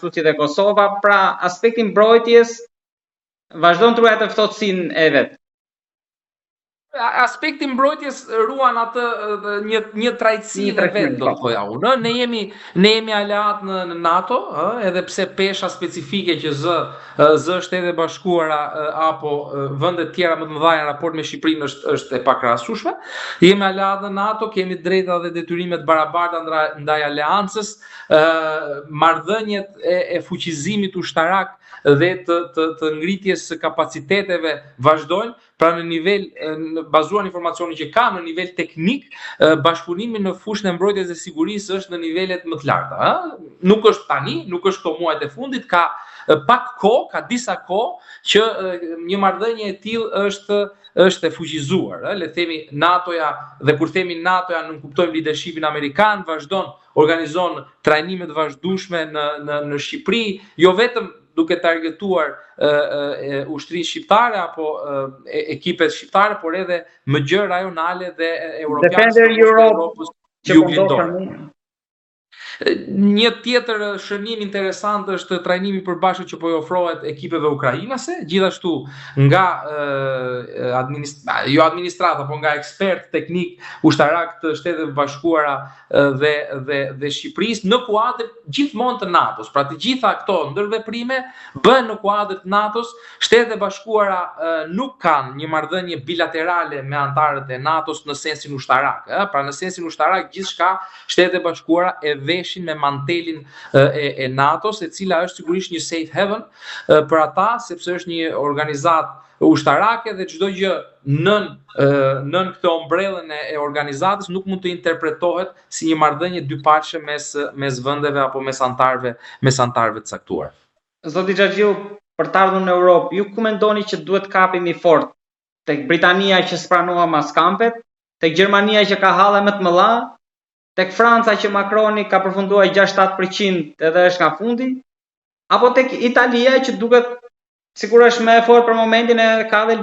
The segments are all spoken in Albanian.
ashtu si dhe Kosova, pra aspekti mbrojtjes vazhdon të ruajë ftohtësinë e vet. Aspekti mbrojtjes ruan atë një trajtësi dhe vetë, do të thoja unë. Ne jemi aleat në NATO, edhe pse pesha specifike që zë Shtetet Bashkuara apo vende të tjera më të mëdha në raport me Shqipërinë është e pakrahasueshme. Jemi aleat në NATO, kemi drejta dhe detyrimet barabarta ndaj aleancës, marrëdhëniet e fuqizimit ushtarak dhe të ngritjes së kapaciteteve vazhdojnë. Pra në nivel, bazuar në informacionin që ka në nivel teknik, bashkëpunimi në fushën e mbrojtjes dhe sigurisë është në nivelet më të larta. Nuk është tani, nuk është këto muajt e fundit, ka pak kohë, ka disa kohë që një marrëdhënie e tillë është e fuqizuar. Le të themi NATO-ja, dhe kur themi NATO-ja nuk kuptojmë leadershipin amerikan, organizon trajnime të vazhdueshme në Shqipëri, jo vetëm duke targetuar ushtrisë shqiptare apo ekipet shqiptare, por edhe më gjë rajonale dhe europiane të Europës juglindore. Një tjetër shënim interesant është trajnimi i përbashkët që po i ofrohet ekipeve ukrainase, gjithashtu nga jo administrata, por nga ekspert teknik ushtarak të Shteteve Bashkuara dhe Shqipërisë në kuadër gjithmonë të NATO-s. Pra të gjitha këto ndërveprime bëhen në kuadër të NATO-s. Shtetet e Bashkuara nuk kanë një marrëdhënie bilaterale me anëtarët e NATO-s në sensin ushtarak. Pra në sensin ushtarak gjithçka Shtetet e Bashkuara e veshin me mantelin e NATO-s, e cila është sigurisht një safe haven për ata, sepse është një organizatë ushtarake dhe çdo gjë nën këtë ombrellën e organizatës nuk mund të interpretohet si një marrëdhënie dypatëshe mes vendeve apo mes antarëve të caktuar. Zoti Xhaxhiu, për të ardhur në Europë, ju ku mendoni që duhet kapemi fort? Tek Britania që spranua maskampet, tek Gjermania që ka halle më të mëdha, tek Franca që Macroni ka përfunduar 6-7% edhe është nga fundi, apo tek Italia që duket sikur është më e fortë për momentin, e ka dhe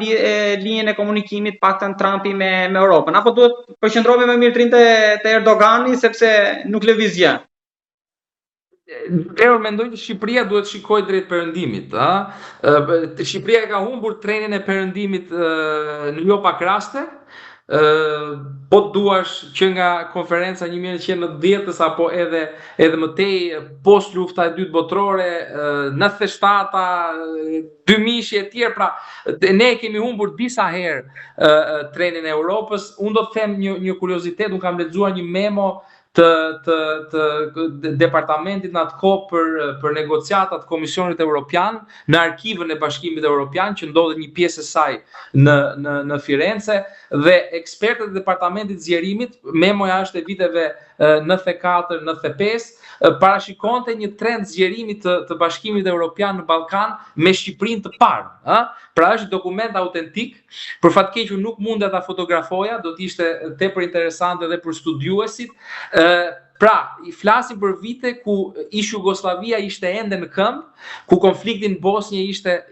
linjën e komunikimit paktën Trumpi me Europën, apo duhet përqendrohemi më mirë trinjtë te Erdogani sepse nuk lëviz gjë? Mendoj që Shqipëria duhet shikojë drejt perëndimit, Shqipëria ka humbur trenin e perëndimit në jo pak raste. Po duash që nga konferenca 1990 apo edhe më tej post lufta e dytë botërore, 97-ta, 2000 e tjerë, pra ne kemi humbur disa herë trenin e Europës. Unë do të them një kuriozitet, unë kam lexuar një memo të departamentit në atë kohë për negociatat Komisionit Evropian në arkivën e Bashkimit Evropian që ndodhet një pjesë e saj në Firenze, dhe ekspertët e departamentit zgjerimit, memoja është e viteve 94-95, parashikonte një trend zgjerimi të Bashkimit Evropian në Ballkan me Shqipërinë të parë. Pra është dokument autentik, për fat keq nuk mundet ta fotografoja, do të ishte tepër interesante edhe për studiuesit. Pra, i flasim për vite ku ish Jugosllavia ishte ende në këmbë, ku konflikti në Bosnjë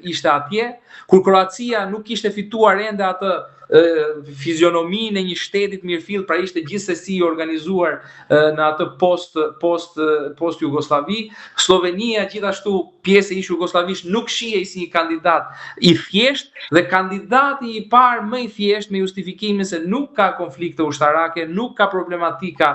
ishte atje, kur Kroacia nuk kishte fituar ende atë fizionominë e një shtetit mirëfill, pra ishte gjithsesi organizuar në atë post Jugosllavi. Slovenia gjithashtu pjesë e ish Jugosllavisë nuk shihej si një kandidat i thjesht, dhe kandidati i parë më i thjesht me justifikimin se nuk ka konflikte ushtarake, nuk ka problematika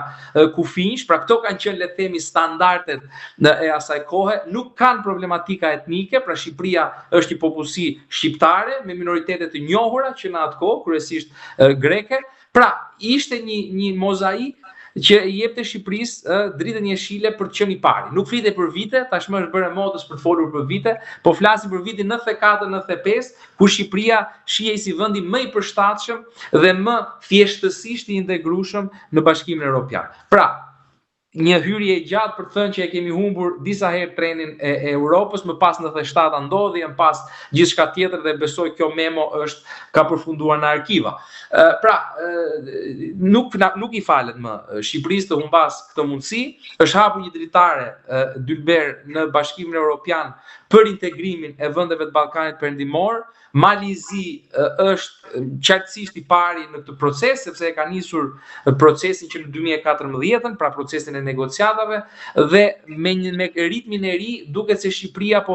kufinsh, pra këto kanë qenë, le të themi, standardet e asaj kohe, nuk kanë problematika etnike, pra Shqipëria është një popullsi shqiptare me minoritete të njohura që në atë kohë kryesisht greke. Pra ishte një mozaik që i jepte Shqipërisë dritën jeshile për të qenë i pari. Nuk flitej për vite, tashmë është bërë modës për të folur për vite, po flasim për vitin 94-95, ku Shqipëria shihej si vendi më i përshtatshëm dhe më thjeshtësisht i integrueshëm në Bashkimin Evropian. Pra, një hyrje e gjatë për të thënë që e kemi humbur disa herë trenin e Europës, më pas 97-ta ndodhi, më pas gjithçka tjetër, dhe besoj kjo memo ka përfunduar në arkiva. Pra, nuk i falet më Shqipërisë të humbas këtë mundësi. Është hapur një dritare dylber në Bashkimin Evropian për integrimin e vendeve të Ballkanit Perëndimor. Malizi është qartësisht i pari në këtë proces, sepse e ka nisur procesin që në 2014, pra procesin e e negociatave dhe me ritmin e ri duket se Shqipëria po